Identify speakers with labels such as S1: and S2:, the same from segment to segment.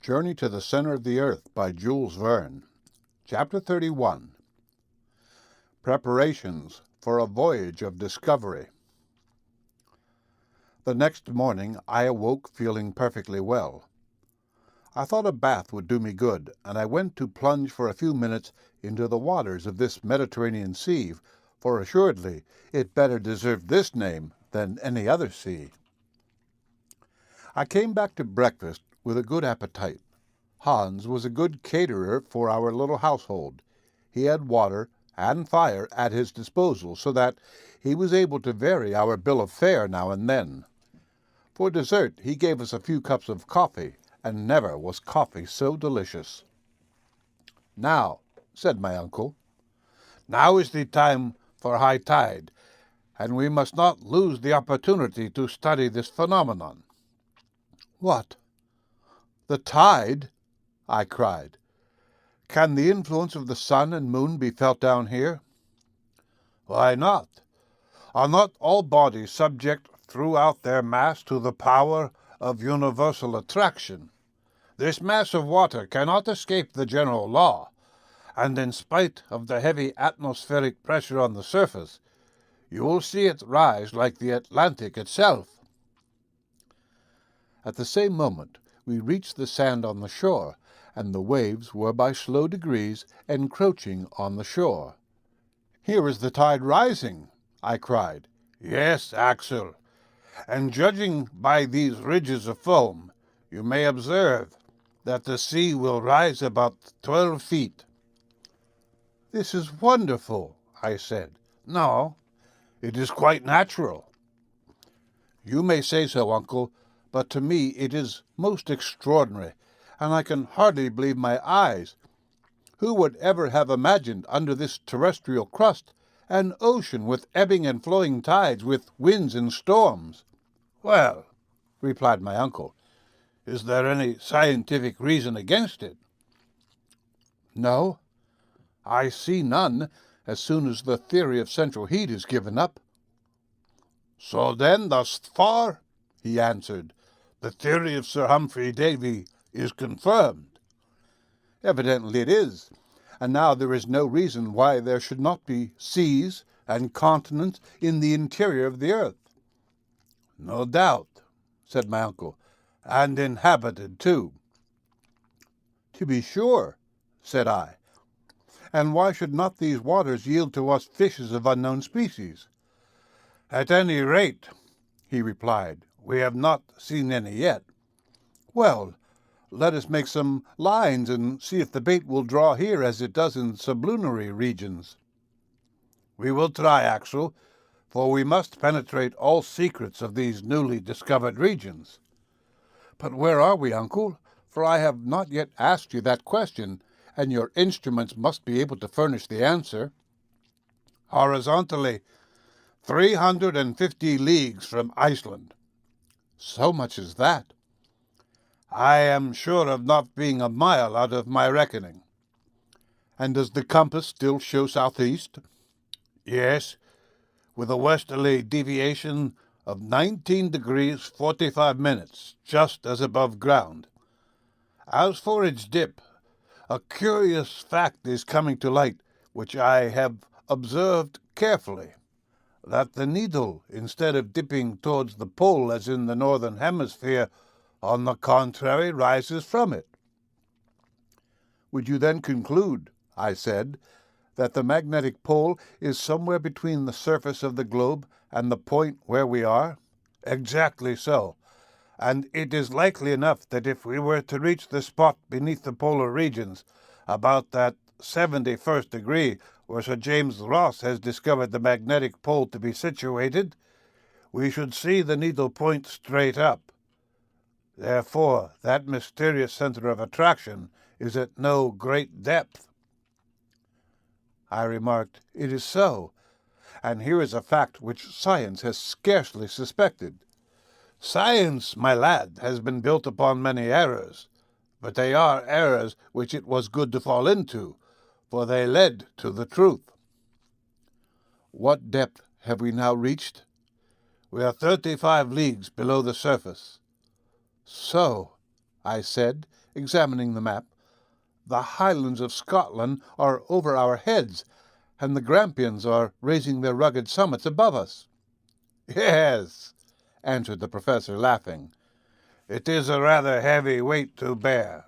S1: Journey to the Center of the Earth by Jules Verne. Chapter 31. Preparations for a Voyage of Discovery. The next morning I awoke feeling perfectly well. I thought a bath would do me good, and I went to plunge for a few minutes into the waters of this Mediterranean Sea, for assuredly it better deserved this name than any other sea. I came back to breakfast with a good appetite. Hans was a good caterer for our little household. He had water and fire at his disposal, so that he was able to vary our bill of fare now and then. For dessert he gave us a few cups of coffee, and never was coffee so delicious. "Now," said my uncle, "now is the time for high tide, and we must not lose the opportunity to study this phenomenon." "What? The tide?" I cried. "Can the influence of the sun and moon be felt down here?" "Why not? Are not all bodies subject throughout their mass to the power of universal attraction? This mass of water cannot escape the general law, and in spite of the heavy atmospheric pressure on the surface, you will see it rise like the Atlantic itself." At the same moment we reached the sand on the shore, and the waves were by slow degrees encroaching on the shore. "Here is the tide rising," I cried. "Yes, Axel, and judging by these ridges of foam, you may observe that the sea will rise about 12 feet. "This is wonderful," I said. "No, it is quite natural." "You may say so, uncle, but to me it is most extraordinary, and I can hardly believe my eyes. Who would ever have imagined under this terrestrial crust an ocean with ebbing and flowing tides, with winds and storms?" "Well," replied my uncle, "is there any scientific reason against it?" "No, I see none as soon as the theory of central heat is given up." "So then, thus far," he answered, "the theory of Sir Humphrey Davy is confirmed." "Evidently it is, and now there is no reason why there should not be seas and continents in the interior of the earth." "No doubt," said my uncle, "and inhabited too." "To be sure," said I, "and why should not these waters yield to us fishes of unknown species?" "At any rate," he replied, "we have not seen any yet." "Well, let us make some lines and see if the bait will draw here as it does in sublunary regions." "We will try, Axel, for we must penetrate all secrets of these newly discovered regions." "But where are we, uncle? For I have not yet asked you that question, and your instruments must be able to furnish the answer." "Horizontally, 350 leagues from Iceland." "So much as that?" "I am sure of not being a mile out of my reckoning." "And does the compass still show southeast?" "Yes, with a westerly deviation of 19 degrees 45 minutes, just as above ground. As for its dip, a curious fact is coming to light, which I have observed carefully, that the needle, instead of dipping towards the pole as in the northern hemisphere, on the contrary, rises from it." "Would you then conclude," I said, "that the magnetic pole is somewhere between the surface of the globe and the point where we are?" "Exactly so, and it is likely enough that if we were to reach the spot beneath the polar regions, about that 71st degree where Sir James Ross has discovered the magnetic pole to be situated, we should see the needle point straight up. Therefore, that mysterious center of attraction is at no great depth." I remarked, "It is so, and here is a fact which science has scarcely suspected." "Science, my lad, has been built upon many errors, but they are errors which it was good to fall into, for they led to the truth." "What depth have we now reached?" "We are 35 leagues below the surface." "So," I said, examining the map. "The highlands of Scotland are over our heads, and the Grampians are raising their rugged summits above us." "Yes," answered the professor, laughing. "It is a rather heavy weight to bear,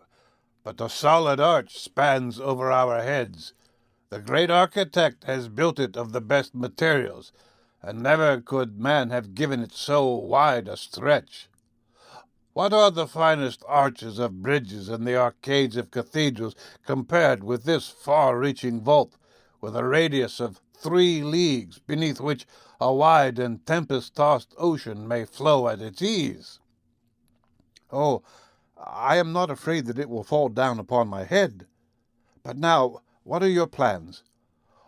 S1: but the solid arch spans over our heads. The great architect has built it of the best materials, and never could man have given it so wide a stretch. What are the finest arches of bridges and the arcades of cathedrals compared with this far-reaching vault, with a radius of 3 leagues, beneath which a wide and tempest-tossed ocean may flow at its ease?" "Oh, I am not afraid that it will fall down upon my head. But now, what are your plans?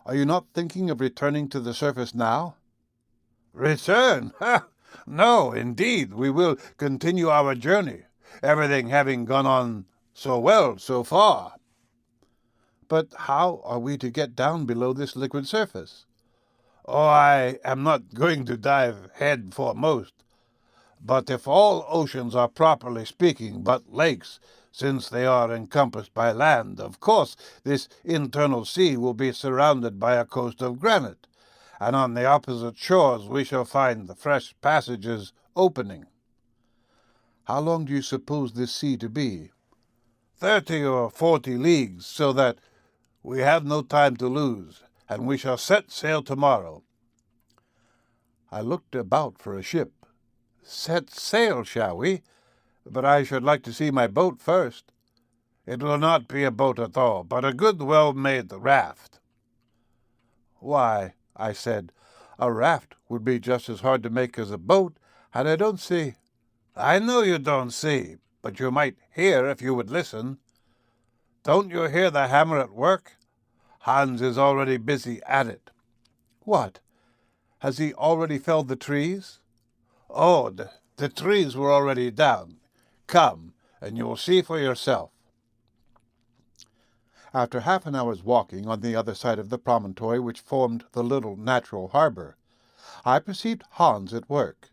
S1: Are you not thinking of returning to the surface now?" "Return? Ha! No, indeed. We will continue our journey, everything having gone on so well so far." "But how are we to get down below this liquid surface?" "Oh, I am not going to dive head foremost. But if all oceans are properly speaking but lakes, since they are encompassed by land, of course this internal sea will be surrounded by a coast of granite, and on the opposite shores we shall find the fresh passages opening." "How long do you suppose this sea to be?" 30 or 40 leagues, so that we have no time to lose, and we shall set sail tomorrow." I looked about for a ship. "Set sail, shall we? But I should like to see my boat first." "It will not be a boat at all, but a good well-made raft." "Why," I said, "a raft would be just as hard to make as a boat, and I don't see—" "I know you don't see, but you might hear if you would listen. Don't you hear the hammer at work? Hans is already busy at it." "What? Has he already felled the trees?" "Oh, the trees were already down. Come, and you will see for yourself." After half an hour's walking on the other side of the promontory which formed the little natural harbor, I perceived Hans at work.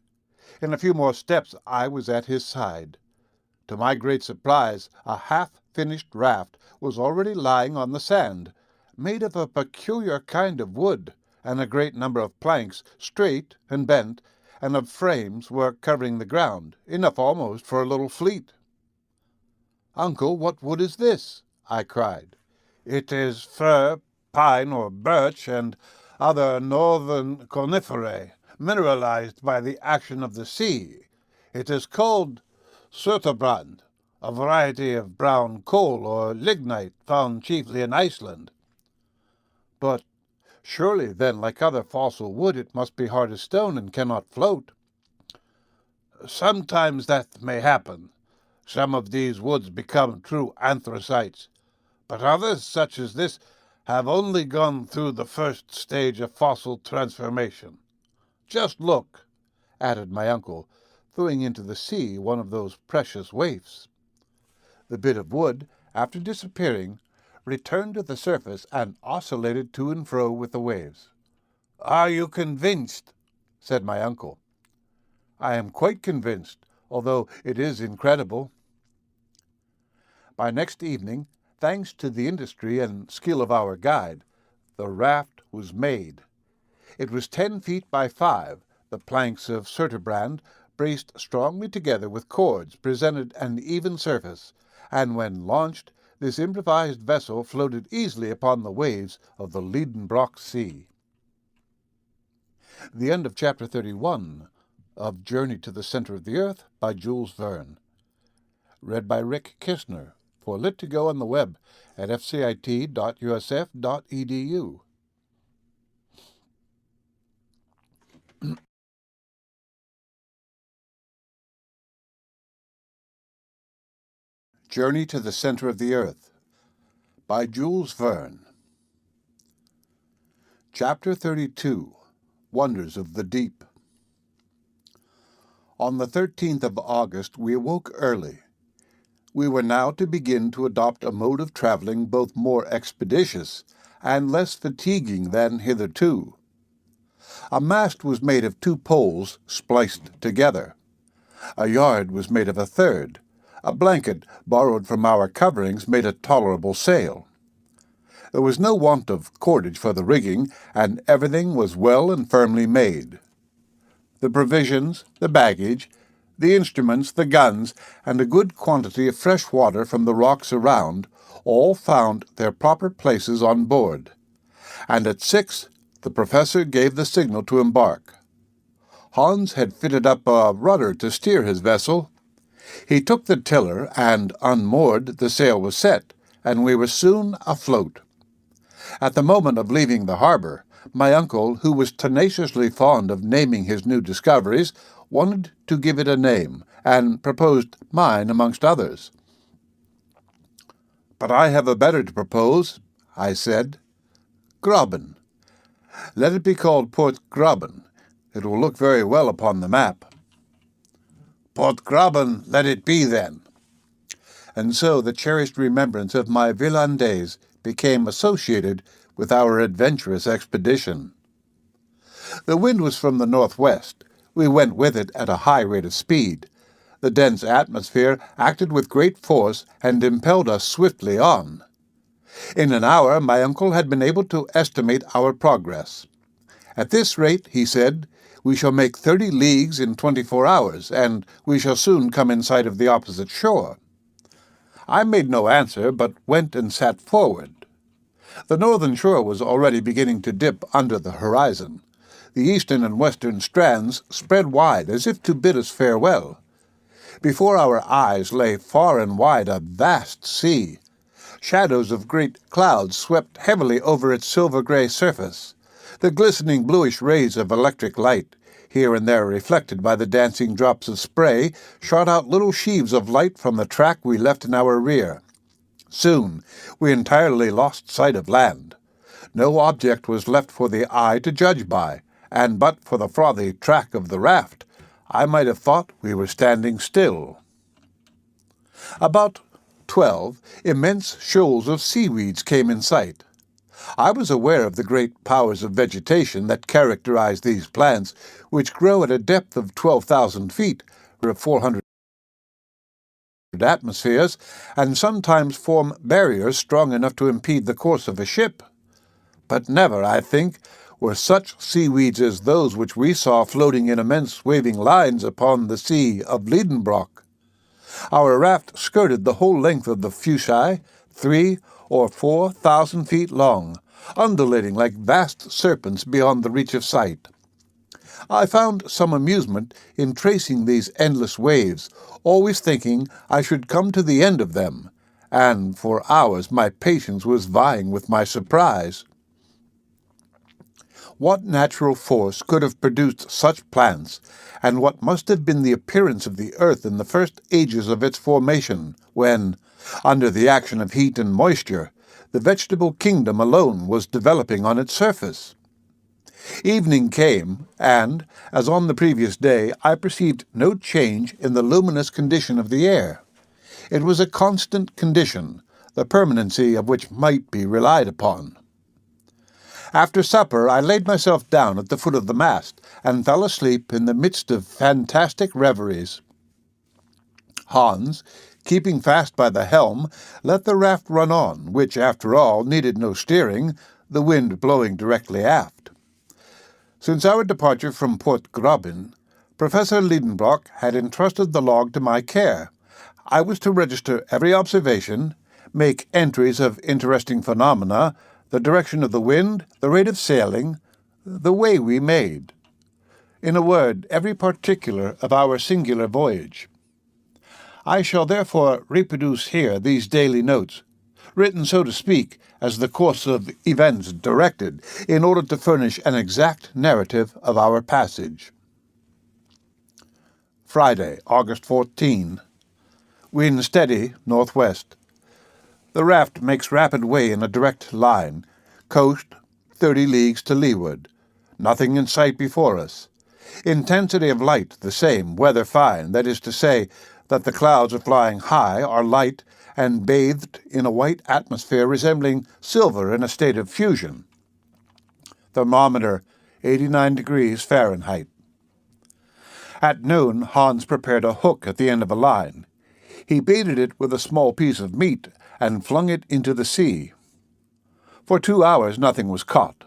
S1: In a few more steps I was at his side. To my great surprise, a half-finished raft was already lying on the sand, made of a peculiar kind of wood, and a great number of planks, straight and bent, and of frames were covering the ground, enough almost for a little fleet. "Uncle, what wood is this?" I cried. "It is fir, pine, or birch, and other northern coniferae, mineralized by the action of the sea. It is called surturbrand, a variety of brown coal or lignite found chiefly in Iceland." "But surely, then, like other fossil wood, it must be hard as stone and cannot float." "Sometimes that may happen. Some of these woods become true anthracites, but others, such as this, have only gone through the first stage of fossil transformation. Just look," added my uncle, throwing into the sea one of those precious waifs. The bit of wood, after disappearing, returned to the surface and oscillated to and fro with the waves. "Are you convinced?" said my uncle. "I am quite convinced, although it is incredible." By next evening, thanks to the industry and skill of our guide, the raft was made. It was 10 feet by 5. The planks of surturbrand, braced strongly together with cords, presented an even surface, and when launched, this improvised vessel floated easily upon the waves of the Liedenbrock Sea. The end of Chapter 31 of Journey to the Center of the Earth by Jules Verne. Read by Rick Kistner for Lit2Go on the web at fcit.usf.edu. Journey to the Center of the Earth by Jules Verne. Chapter 32 Wonders of the Deep. On the 13th of August we awoke early. We were now to begin to adopt a mode of traveling both more expeditious and less fatiguing than hitherto. A mast was made of 2 poles spliced together. A yard was made of a third, A blanket borrowed from our coverings made a tolerable sail. There was no want of cordage for the rigging, and everything was well and firmly made. The provisions, the baggage, the instruments, the guns, and a good quantity of fresh water from the rocks around all found their proper places on board, and at 6 the professor gave the signal to embark. Hans had fitted up a rudder to steer his vessel. He took the tiller, and, unmoored, the sail was set, and we were soon afloat. At the moment of leaving the harbor, my uncle, who was tenaciously fond of naming his new discoveries, wanted to give it a name, and proposed mine amongst others. "But I have a better to propose," I said. "Graben. Let it be called Port Graben. It will look very well upon the map." "Port Graben let it be, then." And so the cherished remembrance of my Villan days became associated with our adventurous expedition. The wind was from the northwest. We went with it at a high rate of speed. The dense atmosphere acted with great force and impelled us swiftly on. In an hour my uncle had been able to estimate our progress. "At this rate," he said, "we shall make 30 leagues in 24 hours, and we shall soon come in sight of the opposite shore." I made no answer, but went and sat forward. The northern shore was already beginning to dip under the horizon. The eastern and western strands spread wide as if to bid us farewell. Before our eyes lay far and wide a vast sea. Shadows of great clouds swept heavily over its silver-gray surface. The glistening bluish rays of electric light, here and there reflected by the dancing drops of spray, shot out little sheaves of light from the track we left in our rear. Soon we entirely lost sight of land. No object was left for the eye to judge by, and but for the frothy track of the raft, I might have thought we were standing still. About 12, immense shoals of seaweeds came in sight. I was aware of the great powers of vegetation that characterize these plants, which grow at a depth of 12,000 feet, or 400 atmospheres, and sometimes form barriers strong enough to impede the course of a ship. But never, I think, were such seaweeds as those which we saw floating in immense waving lines upon the sea of Liedenbrock. Our raft skirted the whole length of the Fuchsii, 3,000 or 4,000 feet long, undulating like vast serpents beyond the reach of sight. I found some amusement in tracing these endless waves, always thinking I should come to the end of them, and for hours my patience was vying with my surprise. What natural force could have produced such plants, and what must have been the appearance of the earth in the first ages of its formation, when, under the action of heat and moisture, the vegetable kingdom alone was developing on its surface? Evening came, and, as on the previous day, I perceived no change in the luminous condition of the air. It was a constant condition, the permanency of which might be relied upon. After supper I laid myself down at the foot of the mast, and fell asleep in the midst of fantastic reveries. Hans, keeping fast by the helm, let the raft run on, which, after all, needed no steering, the wind blowing directly aft. Since our departure from Port Graben, Professor Liedenbrock had entrusted the log to my care. I was to register every observation, make entries of interesting phenomena, the direction of the wind, the rate of sailing, the way we made. In a word, every particular of our singular voyage. I shall therefore reproduce here these daily notes, written, so to speak, as the course of events directed, in order to furnish an exact narrative of our passage. Friday, August 14. Wind steady, northwest. The raft makes rapid way in a direct line. Coast, 30 leagues to leeward. Nothing in sight before us. Intensity of light the same, weather fine, that is to say, that the clouds are flying high, are light, and bathed in a white atmosphere resembling silver in a state of fusion. Thermometer 89 degrees Fahrenheit. At noon, Hans prepared a hook at the end of a line. He baited it with a small piece of meat and flung it into the sea. For 2 hours nothing was caught.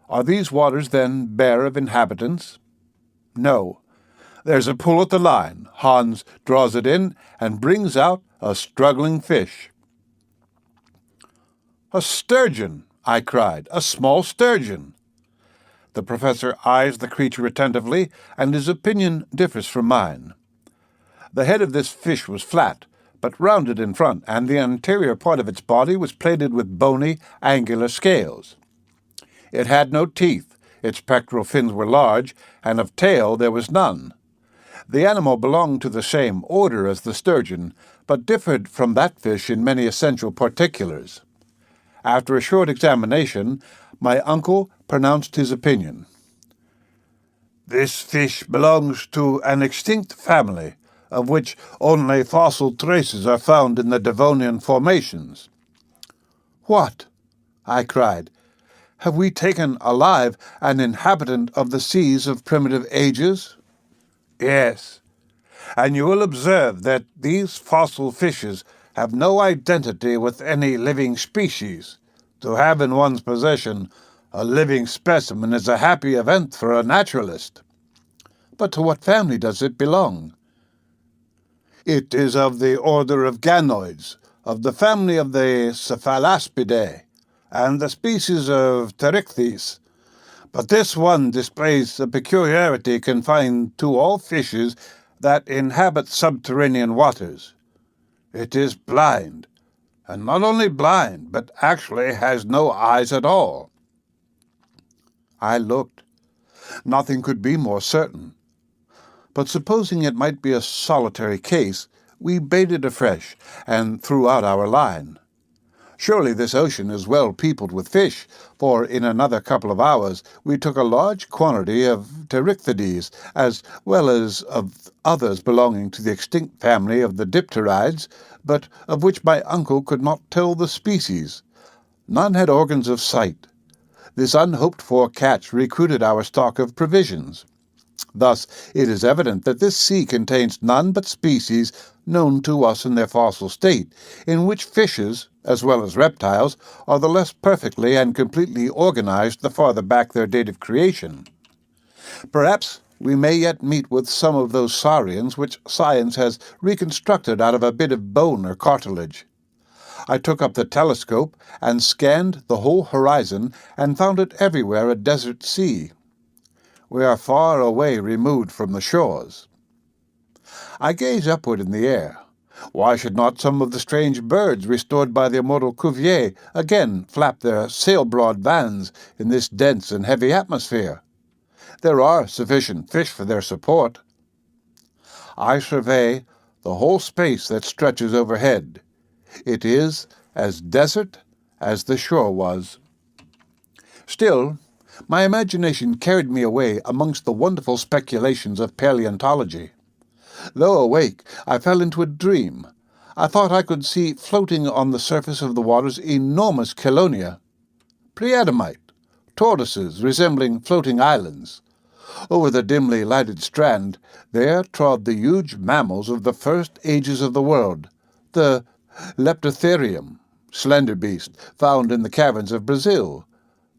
S1: Are these waters, then, bare of inhabitants? No. There's a pull at the line. Hans draws it in and brings out a struggling fish. "A sturgeon!" I cried. "A small sturgeon!" The professor eyes the creature attentively, and his opinion differs from mine. The head of this fish was flat, but rounded in front, and the anterior part of its body was plated with bony, angular scales. It had no teeth, its pectoral fins were large, and of tail there was none. The animal belonged to the same order as the sturgeon, but differed from that fish in many essential particulars. After a short examination, my uncle pronounced his opinion. "This fish belongs to an extinct family, of which only fossil traces are found in the Devonian formations." "What?" I cried. "Have we taken alive an inhabitant of the seas of primitive ages?" "Yes, and you will observe that these fossil fishes have no identity with any living species. To have in one's possession a living specimen is a happy event for a naturalist." "But to what family does it belong?" "It is of the order of ganoids, of the family of the Cephalaspidae, and the species of Pterichthys. But this one displays a peculiarity confined to all fishes that inhabit subterranean waters. It is blind, and not only blind, but actually has no eyes at all." I looked. Nothing could be more certain. But supposing it might be a solitary case, we baited afresh and threw out our line. Surely this ocean is well peopled with fish, for in another couple of hours we took a large quantity of Pterichthydes, as well as of others belonging to the extinct family of the dipterides, but of which my uncle could not tell the species. None had organs of sight. This unhoped-for catch recruited our stock of provisions. Thus it is evident that this sea contains none but species known to us in their fossil state, in which fishes, as well as reptiles, are the less perfectly and completely organized the farther back their date of creation. Perhaps we may yet meet with some of those saurians which science has reconstructed out of a bit of bone or cartilage. I took up the telescope and scanned the whole horizon and found it everywhere a desert sea. We are far away removed from the shores. I gaze upward in the air. Why should not some of the strange birds restored by the immortal Cuvier again flap their sail-broad vans in this dense and heavy atmosphere? There are sufficient fish for their support. I survey the whole space that stretches overhead. It is as desert as the shore was. Still, my imagination carried me away amongst the wonderful speculations of paleontology. Though awake, I fell into a dream. I thought I could see floating on the surface of the waters enormous chelonia, preadamite, tortoises resembling floating islands. Over the dimly lighted strand, there trod the huge mammals of the first ages of the world, the Leptotherium, slender beast, found in the caverns of Brazil,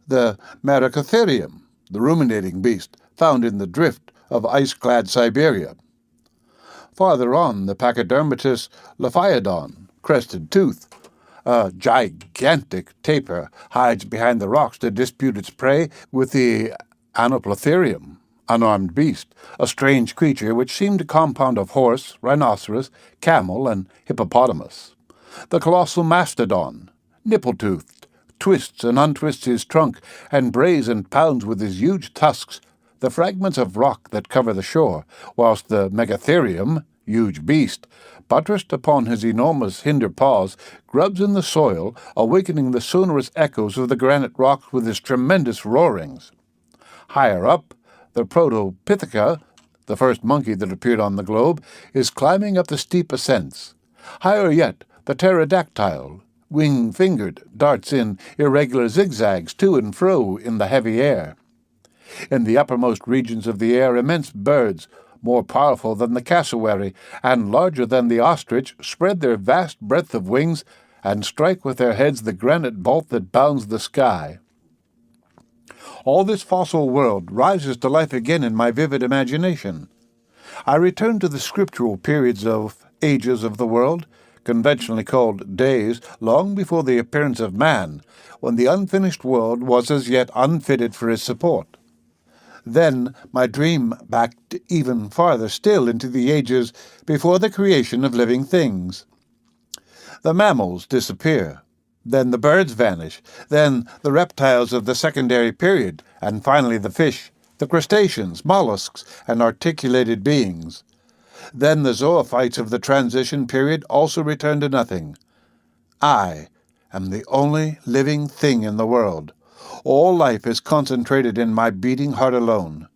S1: the Maracotherium, the ruminating beast, found in the drift of ice-clad Siberia. Farther on, the Pachydermatous Lophiodon, crested tooth. A gigantic tapir hides behind the rocks to dispute its prey with the Anoplotherium, unarmed beast, a strange creature which seemed a compound of horse, rhinoceros, camel, and hippopotamus. The colossal mastodon, nipple-toothed, twists and untwists his trunk and brays and pounds with his huge tusks the fragments of rock that cover the shore, whilst the Megatherium, huge beast, buttressed upon his enormous hinder paws, grubs in the soil, awakening the sonorous echoes of the granite rocks with his tremendous roarings. Higher up, the Protopithica, the first monkey that appeared on the globe, is climbing up the steep ascents. Higher yet, the pterodactyl, wing-fingered, darts in irregular zigzags to and fro in the heavy air. In the uppermost regions of the air, immense birds, more powerful than the cassowary, and larger than the ostrich, spread their vast breadth of wings, and strike with their heads the granite vault that bounds the sky. All this fossil world rises to life again in my vivid imagination. I return to the scriptural periods of ages of the world, conventionally called days, long before the appearance of man, when the unfinished world was as yet unfitted for his support. Then my dream backed even farther still into the ages before the creation of living things. The mammals disappear. Then the birds vanish. Then the reptiles of the secondary period, and finally the fish, the crustaceans, mollusks, and articulated beings. Then the zoophytes of the transition period also return to nothing. I am the only living thing in the world. All life is concentrated in my beating heart alone.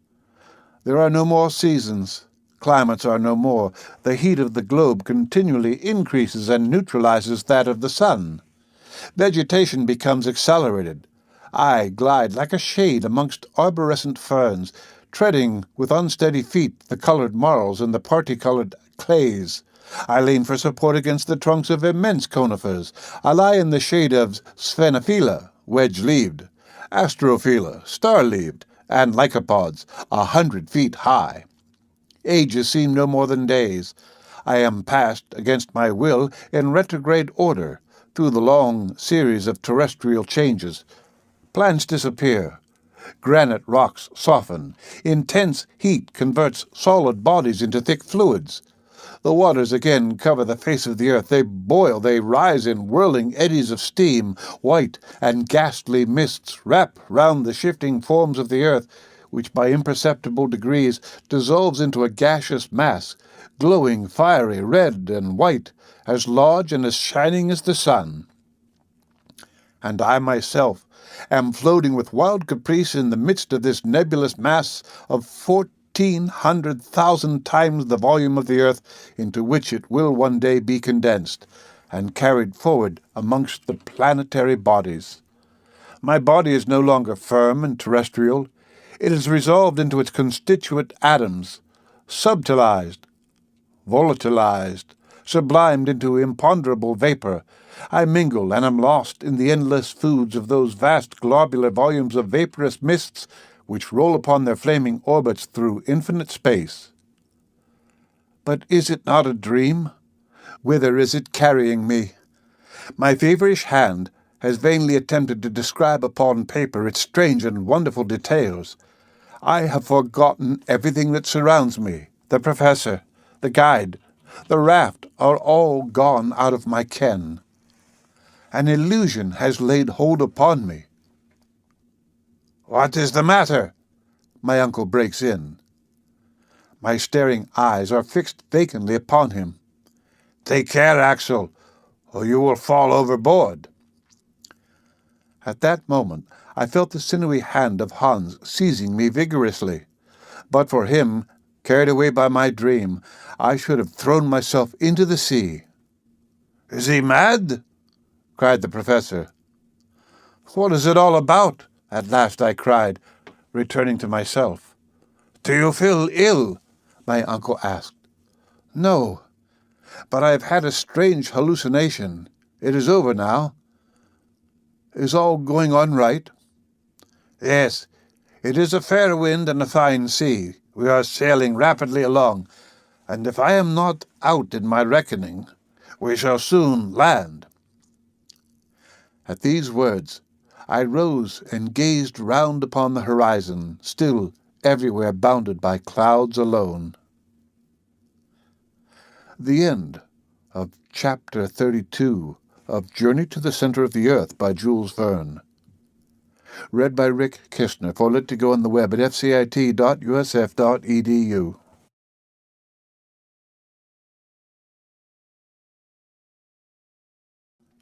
S1: There are no more seasons. Climates are no more. The heat of the globe continually increases and neutralizes that of the sun. Vegetation becomes accelerated. I glide like a shade amongst arborescent ferns, treading with unsteady feet the colored marls and the parti-colored clays. I lean for support against the trunks of immense conifers. I lie in the shade of sphenophylla, wedge-leaved, astrophylla, star-leaved, and lycopods, 100 feet high. Ages seem no more than days. I am passed, against my will, in retrograde order, through the long series of terrestrial changes. Plants disappear. Granite rocks soften. Intense heat converts solid bodies into thick fluids. The waters again cover the face of the earth. They boil, they rise in whirling eddies of steam. White and ghastly mists wrap round the shifting forms of the earth, which by imperceptible degrees dissolves into a gaseous mass, glowing fiery red and white, as large and as shining as the sun. And I myself am floating with wild caprice in the midst of this nebulous mass of 1,400,000 times the volume of the earth, into which it will one day be condensed, and carried forward amongst the planetary bodies. My body is no longer firm and terrestrial. It is resolved into its constituent atoms, subtilized, volatilized, sublimed into imponderable vapor. I mingle and am lost in the endless foods of those vast globular volumes of vaporous mists which roll upon their flaming orbits through infinite space. But is it not a dream? Whither is it carrying me? My feverish hand has vainly attempted to describe upon paper its strange and wonderful details. I have forgotten everything that surrounds me. The professor, the guide, the raft are all gone out of my ken. An illusion has laid hold upon me. "What is the matter?" my uncle breaks in. My staring eyes are fixed vacantly upon him. "Take care, Axel, or you will fall overboard." At that moment I felt the sinewy hand of Hans seizing me vigorously. But for him, carried away by my dream, I should have thrown myself into the sea. "Is he mad?" cried the professor. "What is it all about?" at last I cried, returning to myself. "Do you feel ill?" my uncle asked. "No, but I have had a strange hallucination. It is over now. Is all going on right?" "Yes, it is a fair wind and a fine sea. We are sailing rapidly along, and if I am not out in my reckoning, we shall soon land." At these words, I rose and gazed round upon the horizon, still everywhere bounded by clouds alone. The end of Chapter 32 of Journey to the Center of the Earth by Jules Verne. Read by Rick Kistner for Lit2Go on the web at fcit.usf.edu.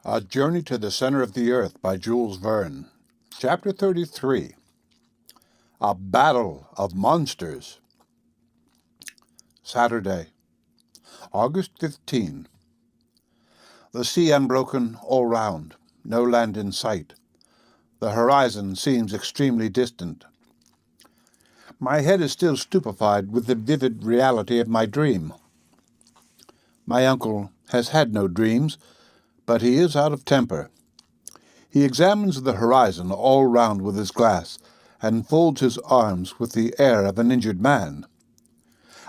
S1: A Journey to the Center of the Earth by Jules Verne. Chapter 33. A Battle of Monsters. Saturday, August 15. The sea unbroken all round, no land in sight. The horizon seems extremely distant. My head is still stupefied with the vivid reality of my dream. My uncle has had no dreams, but he is out of temper. He examines the horizon all round with his glass, and folds his arms with the air of an injured man.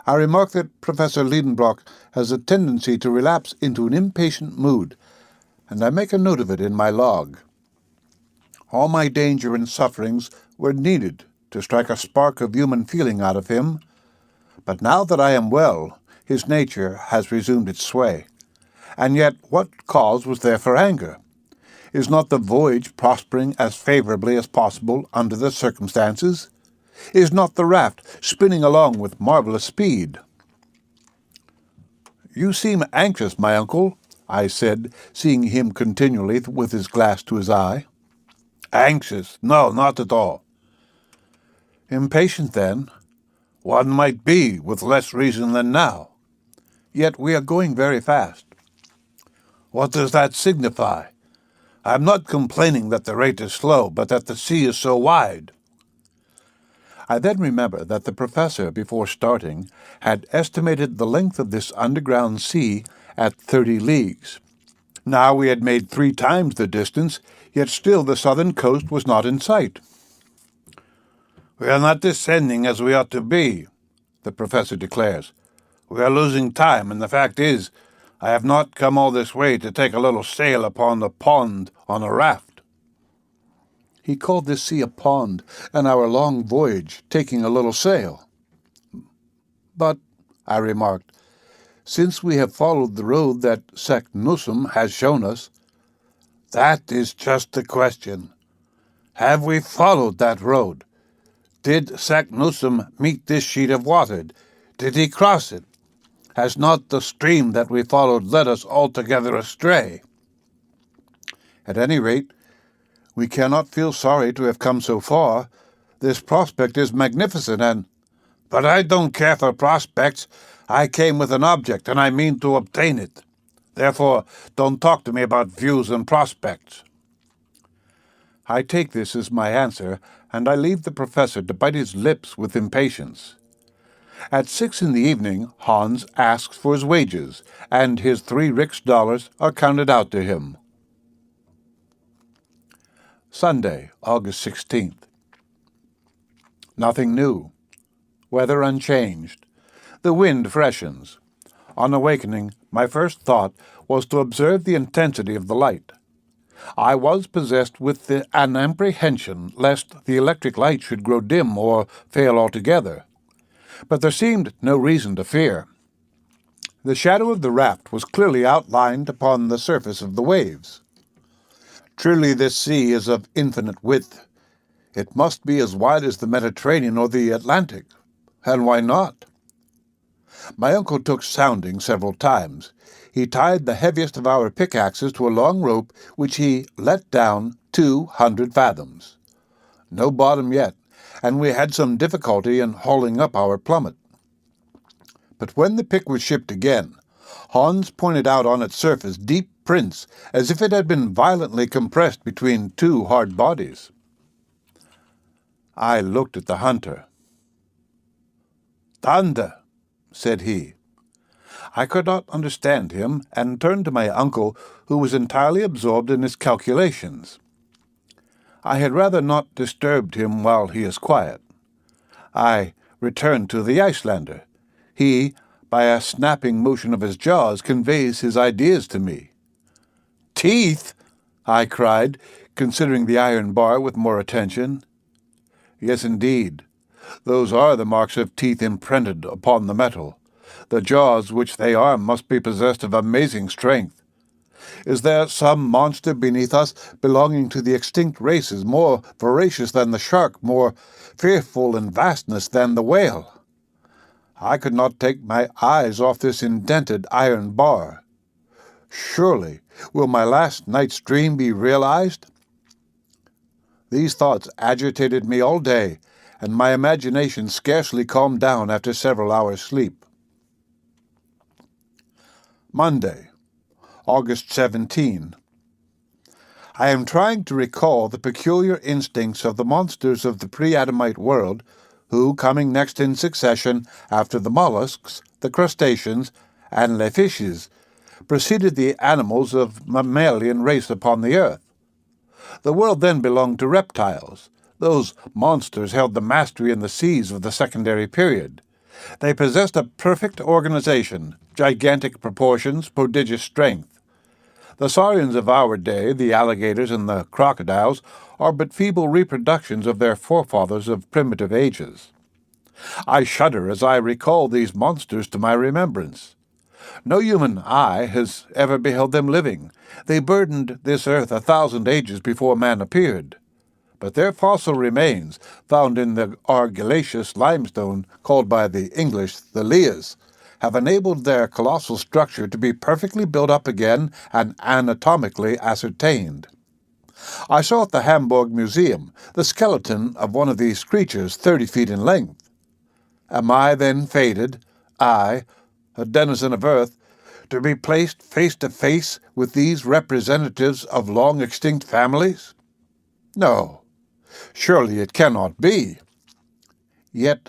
S1: I remark that Professor Liedenbrock has a tendency to relapse into an impatient mood, and I make a note of it in my log. All my danger and sufferings were needed to strike a spark of human feeling out of him, but now that I am well, his nature has resumed its sway. And yet what cause was there for anger? Is not the voyage prospering as favorably as possible under the circumstances? Is not the raft spinning along with marvelous speed? "You seem anxious, my uncle," I said, seeing him continually with his glass to his eye. "Anxious? No, not at all." "Impatient, then?" "One might be, with less reason than now." "Yet we are going very fast." "What does that signify? I am not complaining that the rate is slow, but that the sea is so wide." I then remember that the professor, before starting, had estimated the length of this underground sea at 30 leagues. Now we had made 3 times the distance, yet still the southern coast was not in sight. "We are not descending as we ought to be," the professor declares. "We are losing time, and the fact is, I have not come all this way to take a little sail upon the pond on a raft." He called this sea a pond, and our long voyage taking a little sail. "But," I remarked, "since we have followed the road that Saknussemm has shown us—" "That is just the question. Have we followed that road? Did Saknussemm meet this sheet of water? Did he cross it? Has not the stream that we followed led us altogether astray? At any rate, we cannot feel sorry to have come so far. This prospect is magnificent, and—" "But I don't care for prospects. I came with an object, and I mean to obtain it. Therefore, don't talk to me about views and prospects." I take this as my answer, and I leave the professor to bite his lips with impatience. At 6 in the evening, Hans asks for his wages, and his 3 rix are counted out to him. Sunday, August 16th. Nothing new. Weather unchanged. The wind freshens. On awakening, my first thought was to observe the intensity of the light. I was possessed with an apprehension lest the electric light should grow dim or fail altogether. But there seemed no reason to fear. The shadow of the raft was clearly outlined upon the surface of the waves. Truly this sea is of infinite width. It must be as wide as the Mediterranean or the Atlantic. And why not? My uncle took sounding several times. He tied the heaviest of our pickaxes to a long rope which he let down 200 fathoms. No bottom yet, and we had some difficulty in hauling up our plummet. But when the pick was shipped again, Hans pointed out on its surface deep prints, as if it had been violently compressed between 2 hard bodies. I looked at the hunter. "Thunder," said he. I could not understand him, and turned to my uncle, who was entirely absorbed in his calculations. I had rather not disturbed him while he is quiet. I returned to the Icelander. He, by a snapping motion of his jaws, conveys his ideas to me. "Teeth!" I cried, considering the iron bar with more attention. "Yes, indeed. Those are the marks of teeth imprinted upon the metal. The jaws which they are must be possessed of amazing strength. Is there some monster beneath us belonging to the extinct races, more voracious than the shark, more fearful in vastness than the whale? I could not take my eyes off this indented iron bar. Surely, will my last night's dream be realized?" These thoughts agitated me all day, and my imagination scarcely calmed down after several hours' sleep. Monday, August 17. I am trying to recall the peculiar instincts of the monsters of the pre-Adamite world who, coming next in succession after the mollusks, the crustaceans, and les fishes, preceded the animals of mammalian race upon the earth. The world then belonged to reptiles. Those monsters held the mastery in the seas of the secondary period. They possessed a perfect organization, gigantic proportions, prodigious strength. The saurians of our day, the alligators and the crocodiles, are but feeble reproductions of their forefathers of primitive ages. I shudder as I recall these monsters to my remembrance. No human eye has ever beheld them living. They burdened this earth 1,000 ages before man appeared. But their fossil remains, found in the argillaceous limestone called by the English the lias, have enabled their colossal structure to be perfectly built up again and anatomically ascertained. I saw at the Hamburg Museum the skeleton of one of these creatures 30 feet in length. Am I then fated, I, a denizen of earth, to be placed face to face with these representatives of long-extinct families? No, surely it cannot be. Yet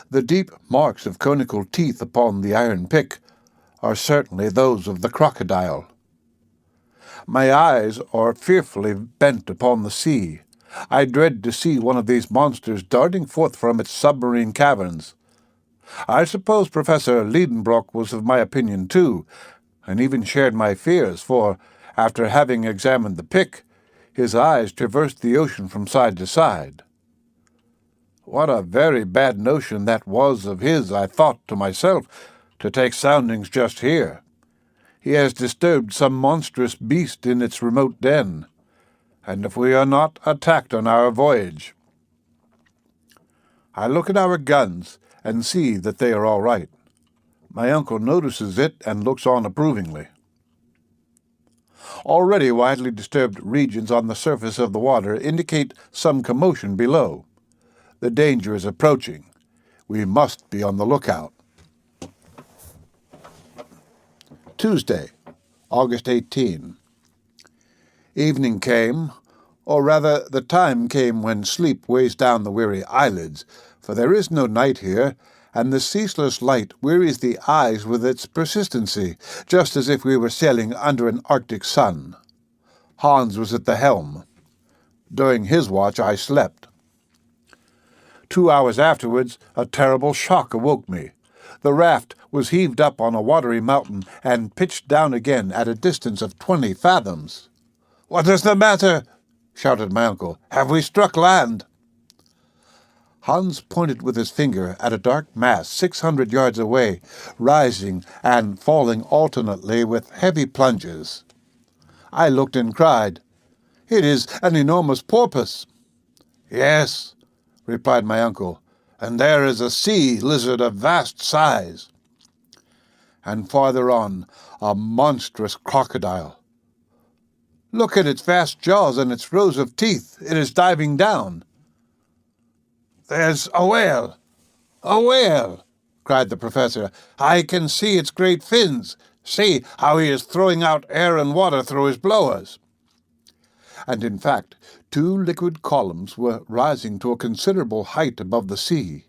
S1: the deep marks of conical teeth upon the iron pick are certainly those of the crocodile. My eyes are fearfully bent upon the sea. I dread to see one of these monsters darting forth from its submarine caverns. I suppose Professor Liedenbrock was of my opinion too, and even shared my fears, for, after having examined the pick, his eyes traversed the ocean from side to side. What a very bad notion that was of his, I thought to myself, to take soundings just here. He has disturbed some monstrous beast in its remote den, and if we are not attacked on our voyage. I look at our guns and see that they are all right. My uncle notices it and looks on approvingly. Already widely disturbed regions on the surface of the water indicate some commotion below. The danger is approaching. We must be on the lookout. Tuesday, August 18. Evening came, or rather the time came when sleep weighs down the weary eyelids, for there is no night here, and the ceaseless light wearies the eyes with its persistency, just as if we were sailing under an Arctic sun. Hans was at the helm. During his watch I slept. 2 hours afterwards a terrible shock awoke me. The raft was heaved up on a watery mountain and pitched down again at a distance of 20 fathoms. "What is the matter?" shouted my uncle. "Have we struck land?" Hans pointed with his finger at a dark mass 600 yards away, rising and falling alternately with heavy plunges. I looked and cried, "It is an enormous porpoise." "Yes," replied my uncle, "and there is a sea lizard of vast size." And farther on, a monstrous crocodile. "Look at its vast jaws and its rows of teeth. It is diving down." "There's a whale! A whale!" cried the professor. "I can see its great fins. See how he is throwing out air and water through his blowers." And in fact, 2 liquid columns were rising to a considerable height above the sea.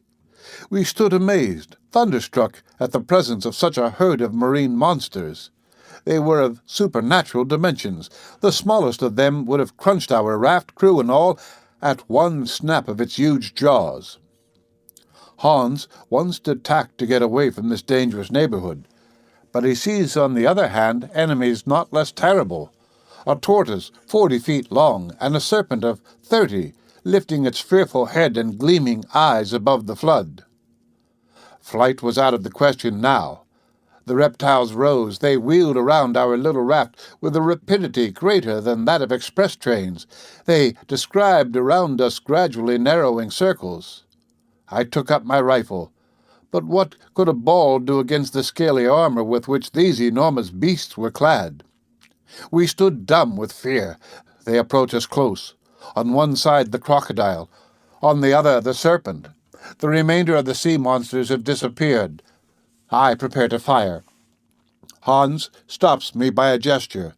S1: We stood amazed, thunderstruck at the presence of such a herd of marine monsters. They were of supernatural dimensions. The smallest of them would have crunched our raft, crew and all, at one snap of its huge jaws. Hans once did tack to get away from this dangerous neighborhood, but he sees on the other hand enemies not less terrible. A tortoise 40 feet long, and a serpent of 30, lifting its fearful head and gleaming eyes above the flood. Flight was out of the question now. The reptiles rose. They wheeled around our little raft with a rapidity greater than that of express trains. They described around us gradually narrowing circles. I took up my rifle. But what could a ball do against the scaly armor with which these enormous beasts were clad? We stood dumb with fear. They approached us close. On one side the crocodile, on the other the serpent. The remainder of the sea monsters have disappeared. I prepare to fire. Hans stops me by a gesture.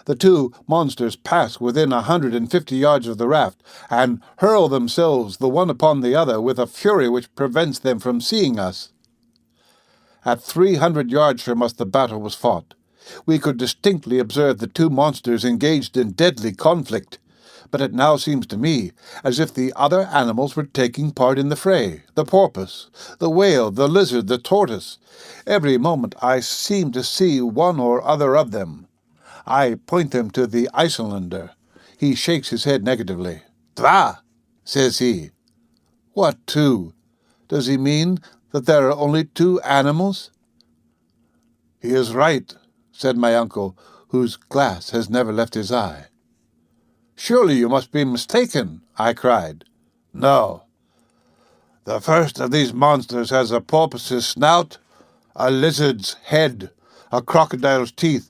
S1: The two monsters pass within 150 yards of the raft, and hurl themselves the one upon the other with a fury which prevents them from seeing us. At 300 yards from us the battle was fought. We could distinctly observe the two monsters engaged in deadly conflict, but it now seems to me as if the other animals were taking part in the fray. The porpoise, the whale, the lizard, the tortoise. Every moment I seem to see one or other of them. I point them to the Icelander. He shakes his head negatively. "Twa," says he. "What two? Does he mean that there are only two animals?" "He is right," said my uncle, whose glass has never left his eye. "Surely you must be mistaken," I cried. "No. The first of these monsters has a porpoise's snout, a lizard's head, a crocodile's teeth,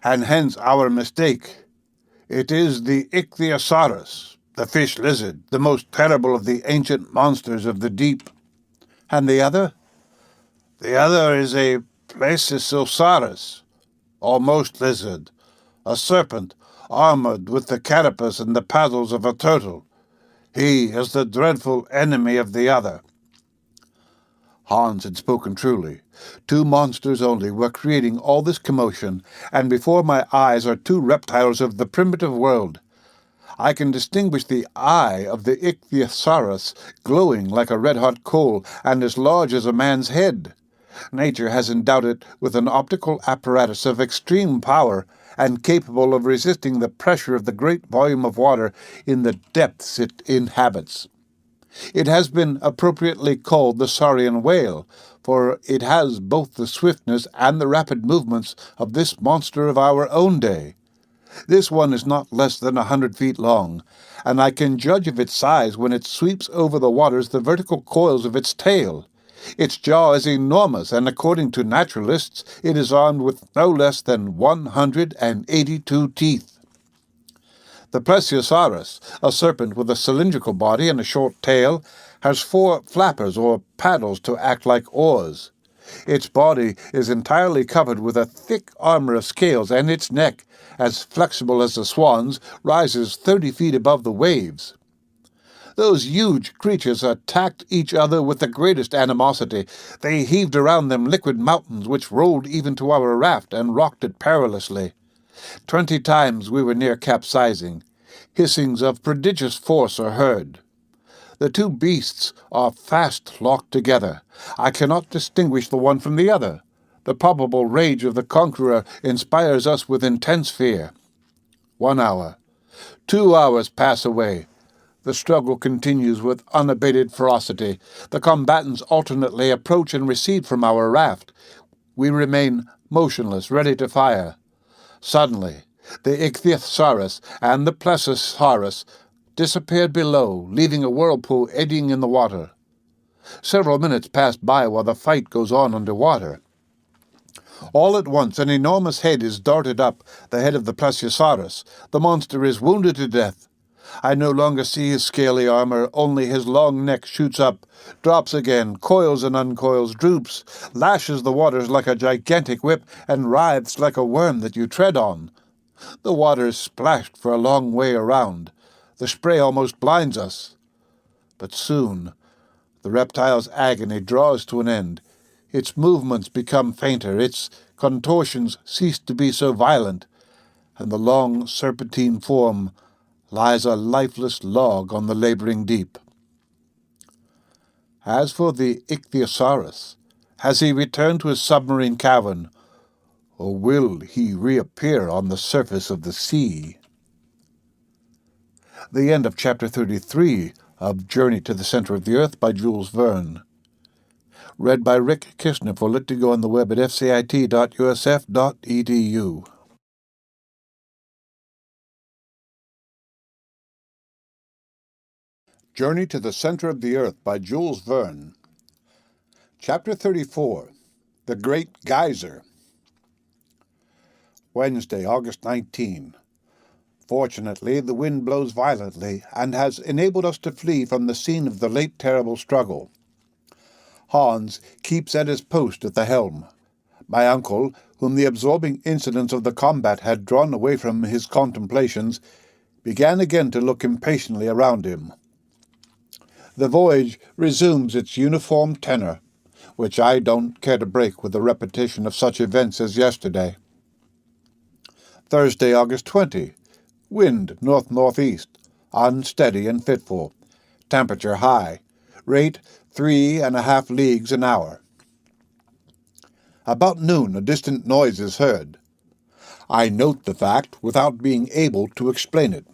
S1: and hence our mistake. It is the ichthyosaurus, the fish lizard, the most terrible of the ancient monsters of the deep." "And the other?" "The other is a plesiosaurus, almost lizard, a serpent, armored with the carapace and the paddles of a turtle. He is the dreadful enemy of the other." Hans had spoken truly. Two monsters only were creating all this commotion, and before my eyes are two reptiles of the primitive world. I can distinguish the eye of the ichthyosaurus glowing like a red-hot coal and as large as a man's head. Nature has endowed it with an optical apparatus of extreme power and capable of resisting the pressure of the great volume of water in the depths it inhabits. It has been appropriately called the saurian whale, for it has both the swiftness and the rapid movements of this monster of our own day. This one is not less than 100 feet long, and I can judge of its size when it sweeps over the waters the vertical coils of its tail. Its jaw is enormous, and according to naturalists, it is armed with no less than 182 teeth. The plesiosaurus, a serpent with a cylindrical body and a short tail, has 4 flappers or paddles to act like oars. Its body is entirely covered with a thick armor of scales, and its neck, as flexible as a swan's, rises 30 feet above the waves. Those huge creatures attacked each other with the greatest animosity. They heaved around them liquid mountains which rolled even to our raft and rocked it perilously. 20 times we were near capsizing. Hissings of prodigious force are heard. The two beasts are fast locked together. I cannot distinguish the one from the other. The probable rage of the conqueror inspires us with intense fear. 1 hour. 2 hours pass away. The struggle continues with unabated ferocity. The combatants alternately approach and recede from our raft. We remain motionless, ready to fire. Suddenly, the ichthyosaurus and the plesiosaurus disappeared below, leaving a whirlpool eddying in the water. Several minutes pass by while the fight goes on under water. All at once an enormous head is darted up, the head of the plesiosaurus. The monster is wounded to death. I no longer see his scaly armor, only his long neck shoots up, drops again, coils and uncoils, droops, lashes the waters like a gigantic whip, and writhes like a worm that you tread on. The water is splashed for a long way around. The spray almost blinds us. But soon the reptile's agony draws to an end. Its movements become fainter, its contortions cease to be so violent, and the long serpentine form lies a lifeless log on the laboring deep. As for the ichthyosaurus, has he returned to his submarine cavern, or will he reappear on the surface of the sea? The end of Chapter 33 of Journey to the Center of the Earth by Jules Verne. Read by Rick Kishner for Lit2Go on the web at fcit.usf.edu. Journey to the Center of the Earth by Jules Verne. Chapter 34. The Great Geyser. Wednesday, August 19. Fortunately, the wind blows violently and has enabled us to flee from the scene of the late terrible struggle. Hans keeps at his post at the helm. My uncle, whom the absorbing incidents of the combat had drawn away from his contemplations, began again to look impatiently around him. The voyage resumes its uniform tenor, which I don't care to break with the repetition of such events as yesterday. Thursday, August 20. Wind north-northeast, unsteady and fitful. Temperature high. Rate 3.5 leagues an hour. About noon, a distant noise is heard. I note the fact without being able to explain it.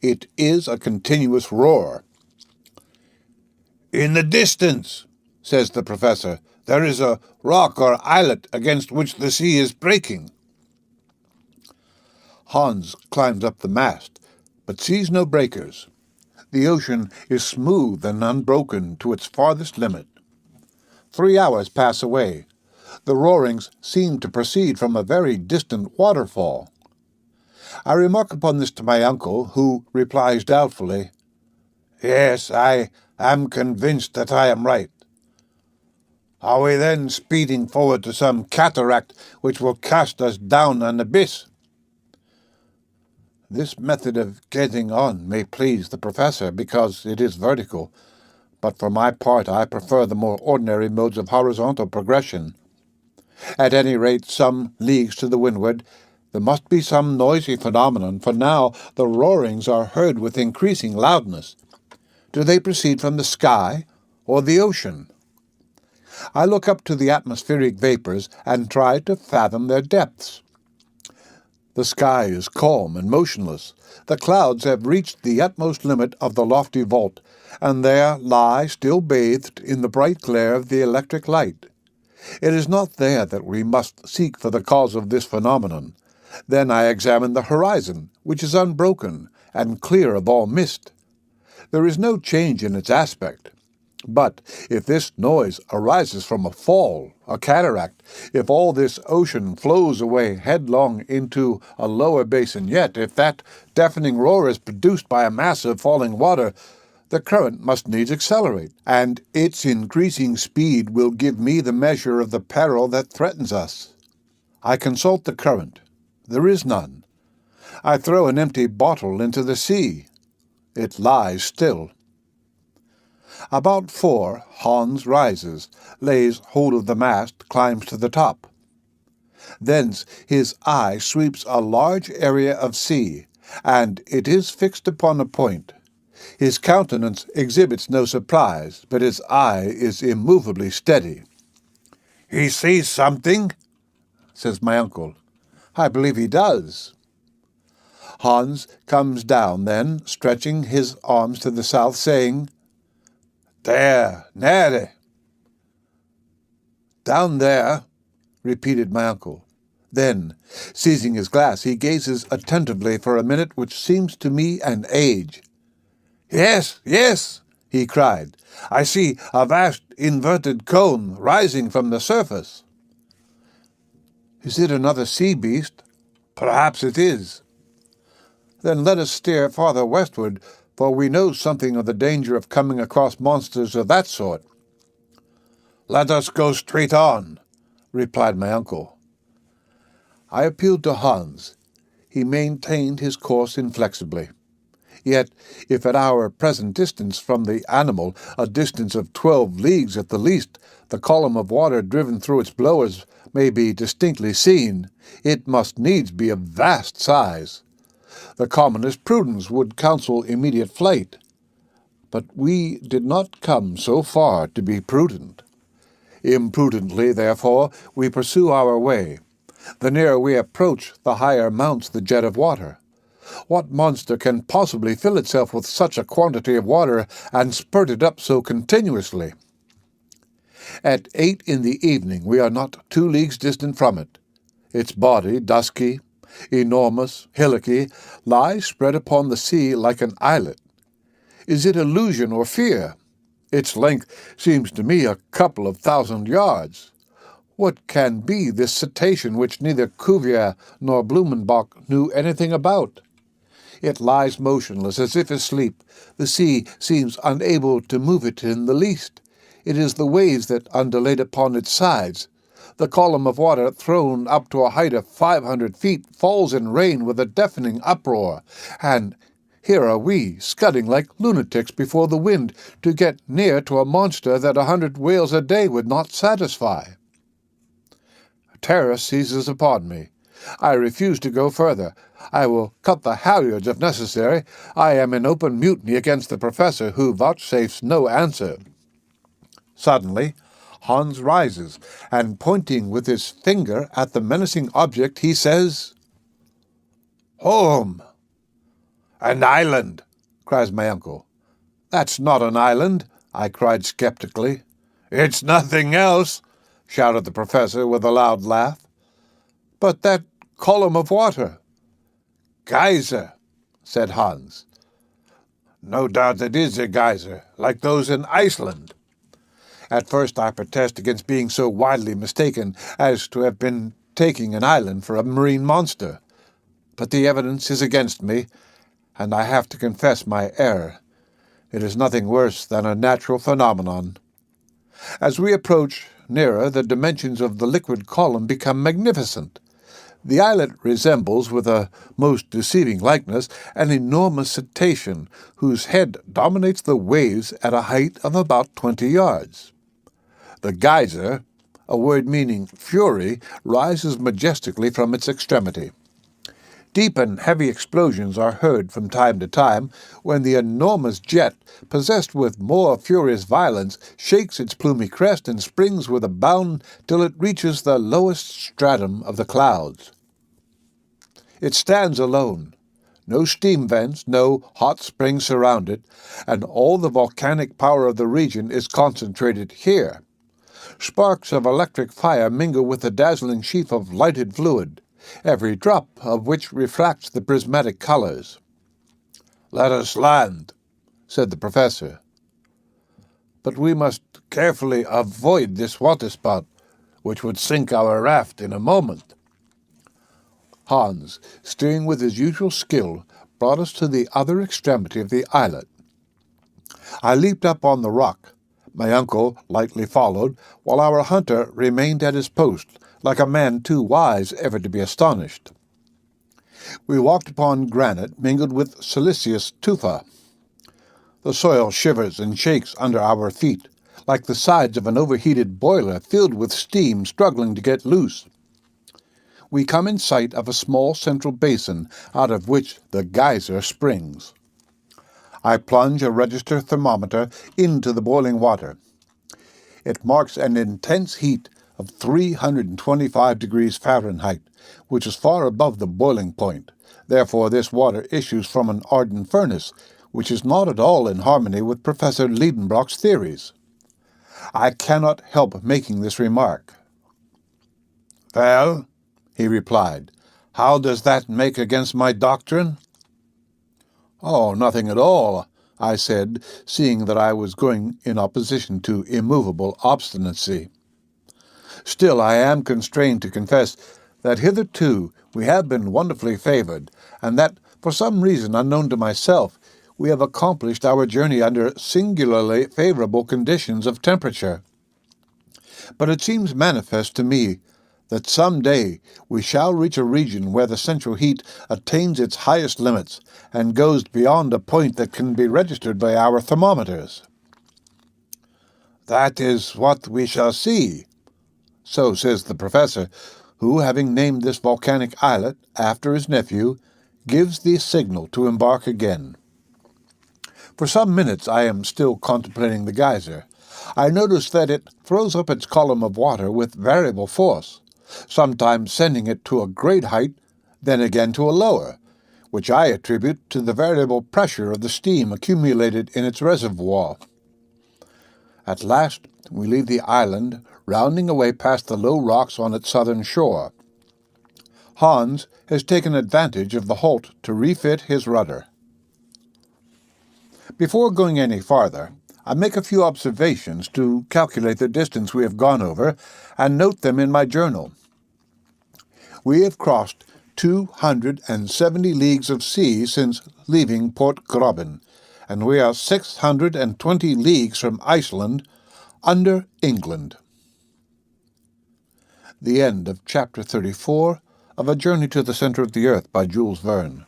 S1: It is a continuous roar. "In the distance," says the professor, "there is a rock or islet against which the sea is breaking." Hans climbs up the mast, but sees no breakers. The ocean is smooth and unbroken to its farthest limit. 3 hours pass away. The roarings seem to proceed from a very distant waterfall. I remark upon this to my uncle, who replies doubtfully, "Yes, I am convinced that I am right." "Are we then speeding forward to some cataract which will cast us down an abyss?" This method of getting on may please the professor because it is vertical, but for my part I prefer the more ordinary modes of horizontal progression. At any rate, some leagues to the windward, there must be some noisy phenomenon, for now the roarings are heard with increasing loudness. Do they proceed from the sky or the ocean? I look up to the atmospheric vapors and try to fathom their depths. The sky is calm and motionless. The clouds have reached the utmost limit of the lofty vault, and there lie still bathed in the bright glare of the electric light. It is not there that we must seek for the cause of this phenomenon. Then I examine the horizon, which is unbroken and clear of all mist. There is no change in its aspect. But if this noise arises from a fall, a cataract, if all this ocean flows away headlong into a lower basin yet, if that deafening roar is produced by a mass of falling water, the current must needs accelerate, and its increasing speed will give me the measure of the peril that threatens us. I consult the current. There is none. I throw an empty bottle into the sea. It lies still. About 4, Hans rises, lays hold of the mast, climbs to the top. Thence his eye sweeps a large area of sea, and it is fixed upon a point. His countenance exhibits no surprise, but his eye is immovably steady. "He sees something?" says my uncle. "I believe he does." Hans comes down then, stretching his arms to the south, saying, "There, nere." "Down there," repeated my uncle. Then, seizing his glass, he gazes attentively for a minute which seems to me an age. "Yes, yes," he cried. "I see a vast inverted cone rising from the surface." "Is it another sea beast?" "Perhaps it is." "Then let us steer farther westward, for we know something of the danger of coming across monsters of that sort." "Let us go straight on," replied my uncle. I appealed to Hans. He maintained his course inflexibly. Yet, if at our present distance from the animal, a distance of 12 leagues at the least, the column of water driven through its blowers may be distinctly seen, it must needs be of vast size. The commonest prudence would counsel immediate flight. But we did not come so far to be prudent. Imprudently, therefore, we pursue our way. The nearer we approach, the higher mounts the jet of water. What monster can possibly fill itself with such a quantity of water and spurt it up so continuously? At 8 in the evening we are not 2 leagues distant from it. Its body, dusky, enormous, hillocky, lies spread upon the sea like an islet. Is it illusion or fear? Its length seems to me a couple of 1,000 yards. What can be this cetacean which neither Cuvier nor Blumenbach knew anything about? It lies motionless, as if asleep. The sea seems unable to move it in the least. It is the waves that undulate upon its sides. The column of water, thrown up to a height of 500 feet, falls in rain with a deafening uproar, and here are we, scudding like lunatics before the wind to get near to a monster that 100 whales a day would not satisfy. Terror seizes upon me. I refuse to go further. I will cut the halyards if necessary. I am in open mutiny against the professor, who vouchsafes no answer. Suddenly, Hans rises, and pointing with his finger at the menacing object, he says, "Home!" "An island!" cries my uncle. "That's not an island," I cried skeptically. "It's nothing else," shouted the professor with a loud laugh. "But that column of water—" "Geyser," said Hans. "No doubt it is a geyser, like those in Iceland." At first I protest against being so widely mistaken as to have been taking an island for a marine monster. But the evidence is against me, and I have to confess my error. It is nothing worse than a natural phenomenon. As we approach nearer, the dimensions of the liquid column become magnificent. The islet resembles, with a most deceiving likeness, an enormous cetacean whose head dominates the waves at a height of about 20 yards. The geyser, a word meaning fury, rises majestically from its extremity. Deep and heavy explosions are heard from time to time when the enormous jet, possessed with more furious violence, shakes its plumy crest and springs with a bound till it reaches the lowest stratum of the clouds. It stands alone. No steam vents, no hot springs surround it, and all the volcanic power of the region is concentrated here. Sparks of electric fire mingle with the dazzling sheaf of lighted fluid, every drop of which refracts the prismatic colors. "Let us land," said the professor. "But we must carefully avoid this waterspout, which would sink our raft in a moment." Hans, steering with his usual skill, brought us to the other extremity of the islet. I leaped up on the rock. My uncle lightly followed, while our hunter remained at his post, like a man too wise ever to be astonished. We walked upon granite mingled with siliceous tufa. The soil shivers and shakes under our feet, like the sides of an overheated boiler filled with steam struggling to get loose. We come in sight of a small central basin out of which the geyser springs. I plunge a register thermometer into the boiling water. It marks an intense heat of 325 degrees Fahrenheit, which is far above the boiling point. Therefore, this water issues from an ardent furnace, which is not at all in harmony with Professor Liedenbrock's theories. I cannot help making this remark. "Well," he replied, "how does that make against my doctrine?" "Oh, nothing at all," I said, seeing that I was going in opposition to immovable obstinacy. "Still, I am constrained to confess that hitherto we have been wonderfully favored, and that, for some reason unknown to myself, we have accomplished our journey under singularly favorable conditions of temperature. But it seems manifest to me that some day we shall reach a region where the central heat attains its highest limits and goes beyond a point that can be registered by our thermometers." "That is what we shall see," so says the professor, who, having named this volcanic islet after his nephew, gives the signal to embark again. For some minutes I am still contemplating the geyser. I notice that it throws up its column of water with variable force, sometimes sending it to a great height, then again to a lower, which I attribute to the variable pressure of the steam accumulated in its reservoir. At last we leave the island, rounding away past the low rocks on its southern shore. Hans has taken advantage of the halt to refit his rudder. Before going any farther, I make a few observations to calculate the distance we have gone over and note them in my journal. We have crossed 270 leagues of sea since leaving Port Gräuben, and we are 620 leagues from Iceland, under England. The end of Chapter 34 of A Journey to the Center of the Earth by Jules Verne.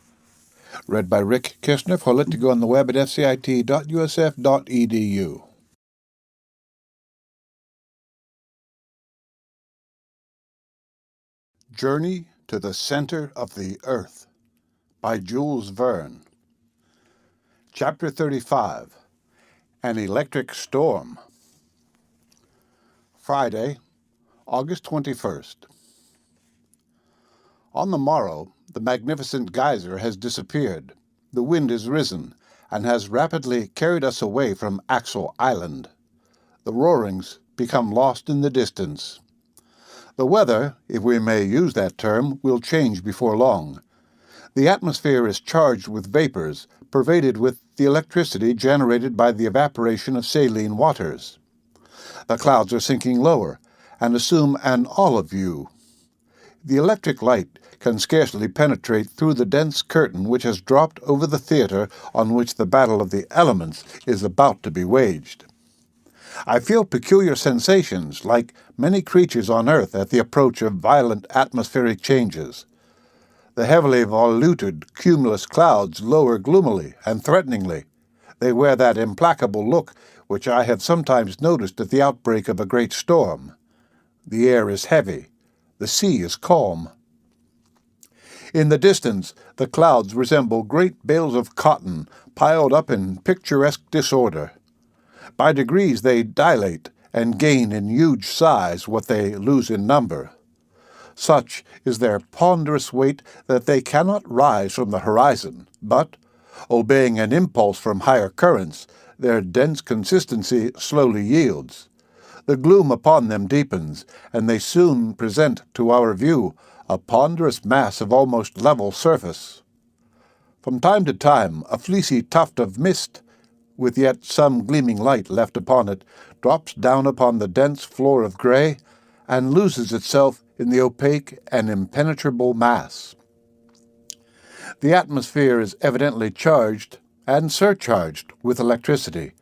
S1: Read by Rick Kistner for Lit to Go on the web at fcit.usf.edu. Journey to the Center of the Earth by Jules Verne. Chapter 35. An Electric Storm. Friday, August 21st. On the morrow, the magnificent geyser has disappeared. The wind has risen, and has rapidly carried us away from Axel Island. The roarings become lost in the distance. The weather, if we may use that term, will change before long. The atmosphere is charged with vapors, pervaded with the electricity generated by the evaporation of saline waters. The clouds are sinking lower, and assume an olive hue. The electric light can scarcely penetrate through the dense curtain which has dropped over the theater on which the battle of the elements is about to be waged. I feel peculiar sensations, like many creatures on earth at the approach of violent atmospheric changes. The heavily voluted cumulus clouds lower gloomily and threateningly. They wear that implacable look which I have sometimes noticed at the outbreak of a great storm. The air is heavy. The sea is calm. In the distance, the clouds resemble great bales of cotton piled up in picturesque disorder. By degrees they dilate and gain in huge size what they lose in number. Such is their ponderous weight that they cannot rise from the horizon, but, obeying an impulse from higher currents, their dense consistency slowly yields. The gloom upon them deepens, and they soon present to our view a ponderous mass of almost level surface. From time to time, a fleecy tuft of mist, with yet some gleaming light left upon it, drops down upon the dense floor of gray, and loses itself in the opaque and impenetrable mass. The atmosphere is evidently charged and surcharged with electricity.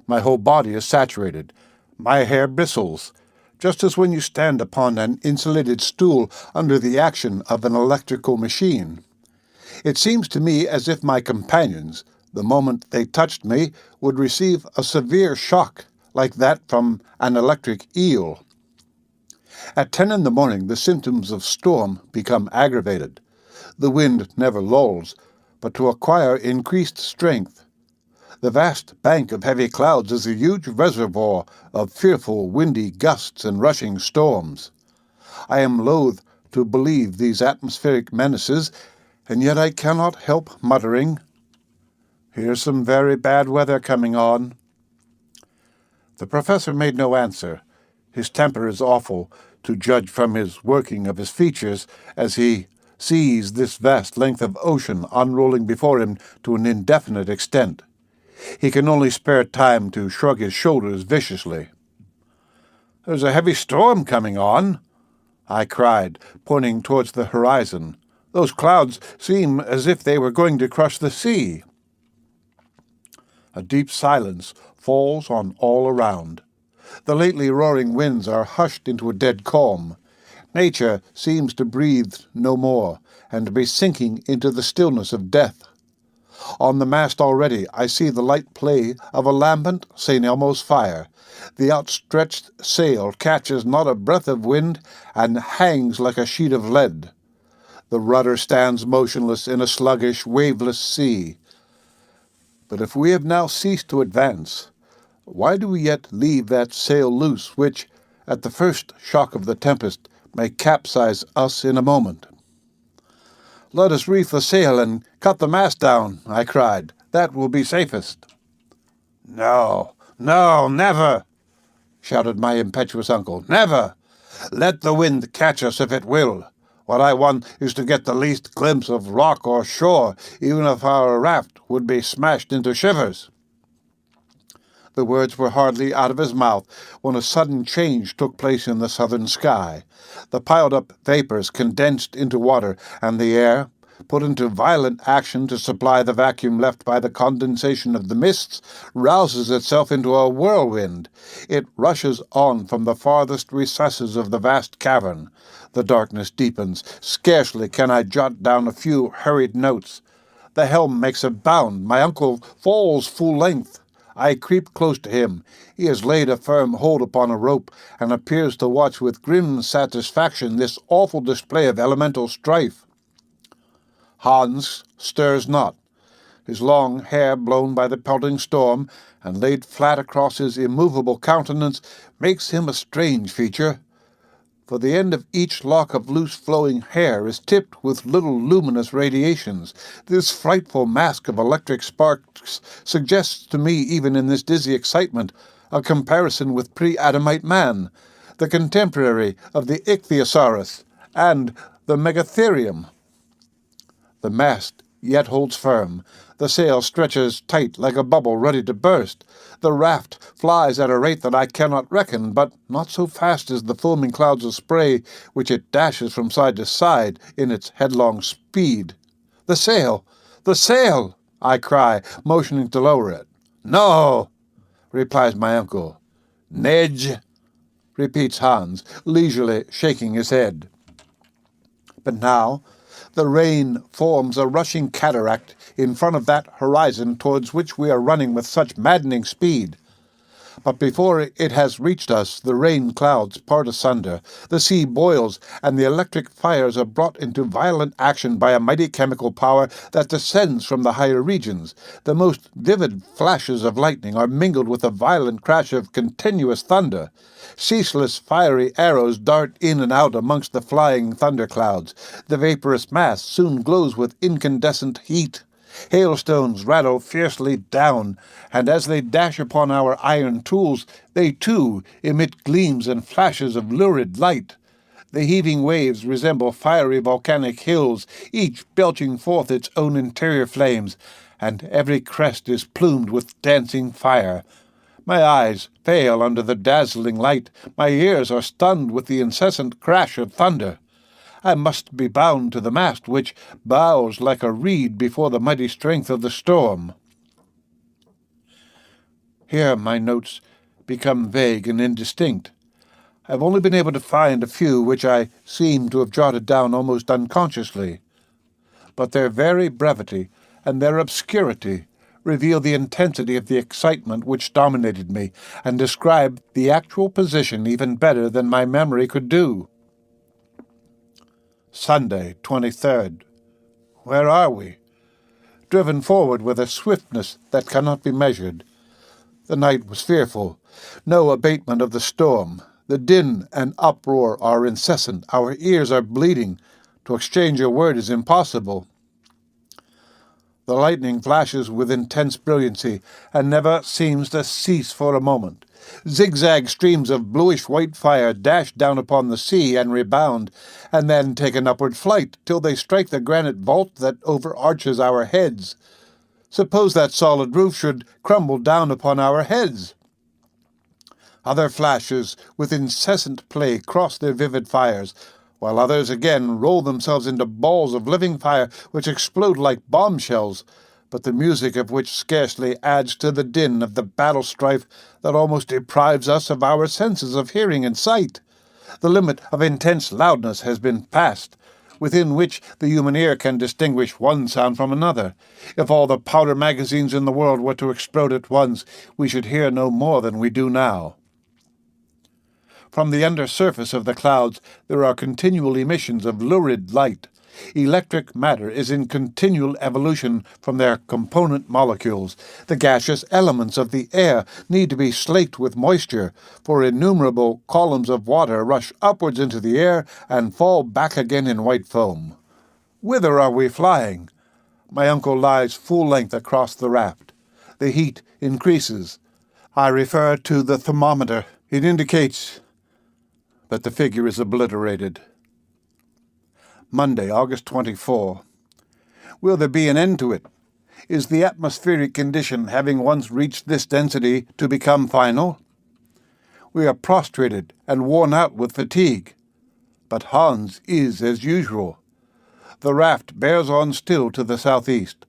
S1: My whole body is saturated. My hair bristles, just as when you stand upon an insulated stool under the action of an electrical machine. It seems to me as if my companions, the moment they touched me, would receive a severe shock, like that from an electric eel. At 10 in the morning, the symptoms of storm become aggravated. The wind never lulls, but to acquire increased strength. The vast bank of heavy clouds is a huge reservoir of fearful windy gusts and rushing storms. I am loath to believe these atmospheric menaces, and yet I cannot help muttering, "Here's some very bad weather coming on." The professor made no answer. His temper is awful, to judge from his working of his features, as he sees this vast length of ocean unrolling before him to an indefinite extent. He can only spare time to shrug his shoulders viciously. "There's a heavy storm coming on," I cried, pointing towards the horizon. "Those clouds seem as if they were going to crush the sea." A deep silence falls on all around. The lately roaring winds are hushed into a dead calm. Nature seems to breathe no more, and to be sinking into the stillness of death. On the mast already I see the light play of a lambent St. Elmo's fire. The outstretched sail catches not a breath of wind, and hangs like a sheet of lead. The rudder stands motionless in a sluggish, waveless sea. But if we have now ceased to advance, why do we yet leave that sail loose which, at the first shock of the tempest, may capsize us in a moment? "Let us reef the sail and cut the mast down," I cried. "That will be safest." "No, no, never!" shouted my impetuous uncle. "Never! Let the wind catch us if it will. What I want is to get the least glimpse of rock or shore, even if our raft would be smashed into shivers." The words were hardly out of his mouth when a sudden change took place in the southern sky. The piled-up vapors condensed into water, and the air, put into violent action to supply the vacuum left by the condensation of the mists, rouses itself into a whirlwind. It rushes on from the farthest recesses of the vast cavern. The darkness deepens. Scarcely can I jot down a few hurried notes. The helm makes a bound. My uncle falls full length. I creep close to him. He has laid a firm hold upon a rope, and appears to watch with grim satisfaction this awful display of elemental strife. Hans stirs not. His long hair, blown by the pelting storm, and laid flat across his immovable countenance, makes him a strange feature. For the end of each lock of loose-flowing hair is tipped with little luminous radiations. This frightful mask of electric sparks suggests to me, even in this dizzy excitement, a comparison with pre-Adamite man, the contemporary of the ichthyosaurus and the megatherium. The mast yet holds firm. The sail stretches tight like a bubble ready to burst. The raft flies at a rate that I cannot reckon, but not so fast as the foaming clouds of spray which it dashes from side to side in its headlong speed. "The sail! The sail!" I cry, motioning to lower it. "No," replies my uncle. "Nedge," repeats Hans, leisurely shaking his head. But now the rain forms a rushing cataract in front of that horizon towards which we are running with such maddening speed. But before it has reached us, the rain clouds part asunder, the sea boils, and the electric fires are brought into violent action by a mighty chemical power that descends from the higher regions. The most vivid flashes of lightning are mingled with a violent crash of continuous thunder. Ceaseless fiery arrows dart in and out amongst the flying thunderclouds. The vaporous mass soon glows with incandescent heat. Hailstones rattle fiercely down, and as they dash upon our iron tools, they too emit gleams and flashes of lurid light. The heaving waves resemble fiery volcanic hills, each belching forth its own interior flames, and every crest is plumed with dancing fire. My eyes fail under the dazzling light, my ears are stunned with the incessant crash of thunder. I must be bound to the mast, which bows like a reed before the mighty strength of the storm. Here my notes become vague and indistinct. I have only been able to find a few which I seem to have jotted down almost unconsciously. But their very brevity and their obscurity reveal the intensity of the excitement which dominated me, and describe the actual position even better than my memory could do. Sunday, 23rd. Where are we? Driven forward with a swiftness that cannot be measured. The night was fearful. No abatement of the storm. The din and uproar are incessant. Our ears are bleeding. To exchange a word is impossible. The lightning flashes with intense brilliancy, and never seems to cease for a moment. Zigzag streams of bluish-white fire dash down upon the sea and rebound, and then take an upward flight till they strike the granite vault that overarches our heads. Suppose that solid roof should crumble down upon our heads. Other flashes with incessant play cross their vivid fires, while others again roll themselves into balls of living fire which explode like bombshells, but the music of which scarcely adds to the din of the battle strife that almost deprives us of our senses of hearing and sight. The limit of intense loudness has been passed, within which the human ear can distinguish one sound from another. If all the powder magazines in the world were to explode at once, we should hear no more than we do now. From the under surface of the clouds there are continual emissions of lurid light. Electric matter is in continual evolution from their component molecules. The gaseous elements of the air need to be slaked with moisture, for innumerable columns of water rush upwards into the air and fall back again in white foam. Whither are we flying? My uncle lies full length across the raft. The heat increases. I refer to the thermometer. It indicates, but the figure is obliterated. Monday, August 24. Will there be an end to it? Is the atmospheric condition, having once reached this density, to become final? We are prostrated and worn out with fatigue, but Hans is as usual. The raft bears on still to the southeast.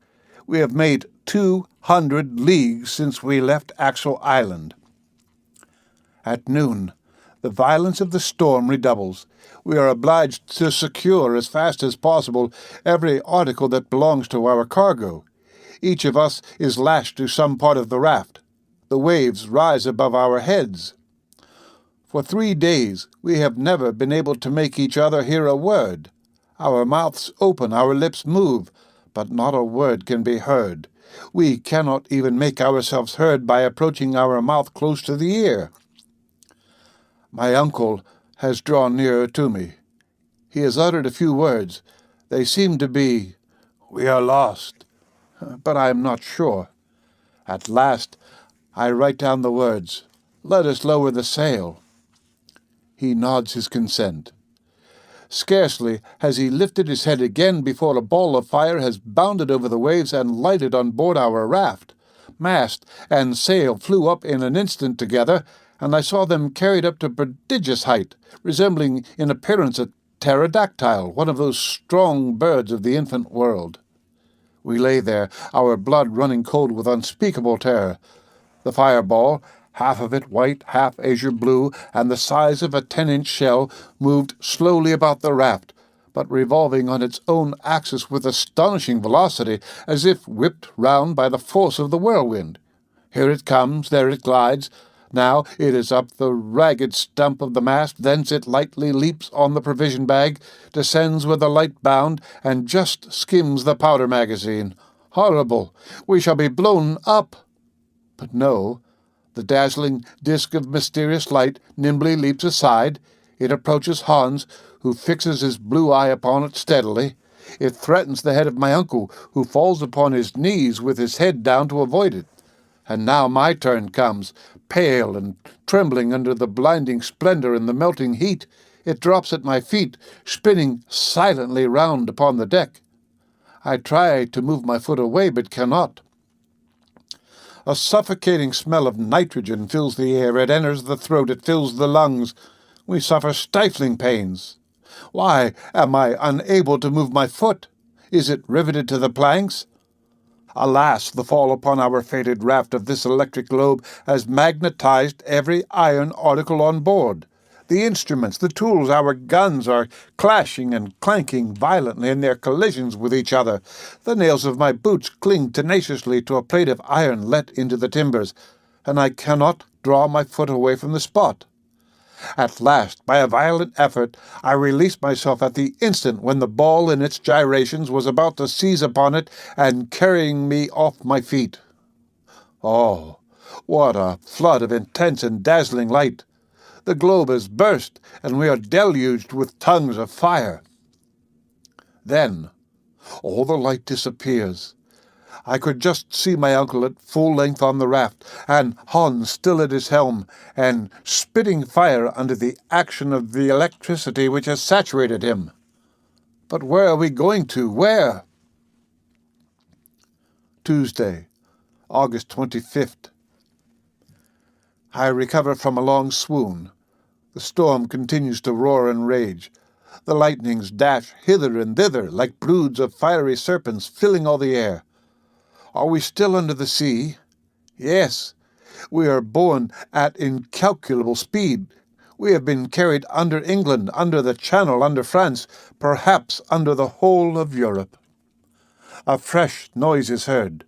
S1: We have made 200 leagues since we left Axel Island. At noon, the violence of the storm redoubles. We are obliged to secure as fast as possible every article that belongs to our cargo. Each of us is lashed to some part of the raft. The waves rise above our heads. For 3 days we have never been able to make each other hear a word. Our mouths open, our lips move, but not a word can be heard. We cannot even make ourselves heard by approaching our mouth close to the ear. My uncle has drawn nearer to me. He has uttered a few words. They seem to be, "We are lost," but I am not sure. At last I write down the words, "Let us lower the sail." He nods his consent. Scarcely has he lifted his head again before a ball of fire has bounded over the waves and lighted on board our raft. Mast and sail flew up in an instant together, and I saw them carried up to prodigious height, resembling in appearance a pterodactyl, one of those strong birds of the infant world. We lay there, our blood running cold with unspeakable terror. The fireball, half of it white, half azure blue, and the size of a 10-inch shell, moved slowly about the raft, but revolving on its own axis with astonishing velocity, as if whipped round by the force of the whirlwind. Here it comes, there it glides. Now it is up the ragged stump of the mast, thence it lightly leaps on the provision bag, descends with a light bound, and just skims the powder magazine. Horrible! We shall be blown up! But no, the dazzling disk of mysterious light nimbly leaps aside. It approaches Hans, who fixes his blue eye upon it steadily. It threatens the head of my uncle, who falls upon his knees with his head down to avoid it. And now my turn comes, pale and trembling under the blinding splendor and the melting heat. It drops at my feet, spinning silently round upon the deck. I try to move my foot away, but cannot. A suffocating smell of nitrogen fills the air. It enters the throat. It fills the lungs. We suffer stifling pains. Why am I unable to move my foot? Is it riveted to the planks? Alas, the fall upon our fated raft of this electric globe has magnetized every iron article on board. The instruments, the tools, our guns are clashing and clanking violently in their collisions with each other. The nails of my boots cling tenaciously to a plate of iron let into the timbers, and I cannot draw my foot away from the spot. At last, by a violent effort, I released myself at the instant when the ball in its gyrations was about to seize upon it and carrying me off my feet. Oh, what a flood of intense and dazzling light! The globe has burst, and we are deluged with tongues of fire. Then all the light disappears. I could just see my uncle at full length on the raft, and Hans still at his helm, and spitting fire under the action of the electricity which has saturated him. But where are we going to? Where? Tuesday, August 25th. I recover from a long swoon. The storm continues to roar and rage. The lightnings dash hither and thither like broods of fiery serpents, filling all the air. Are we still under the sea? Yes. We are borne at incalculable speed. We have been carried under England, under the Channel, under France, perhaps under the whole of Europe. A fresh noise is heard.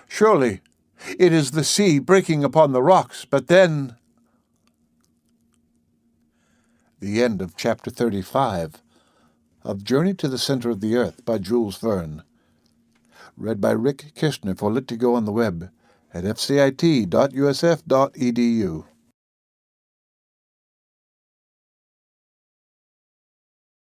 S1: Surely it is the sea breaking upon the rocks, but then... The end of Chapter 35 of Journey to the Center of the Earth by Jules Verne. Read by Rick Kishner for Lit2Go on the web at fcit.usf.edu.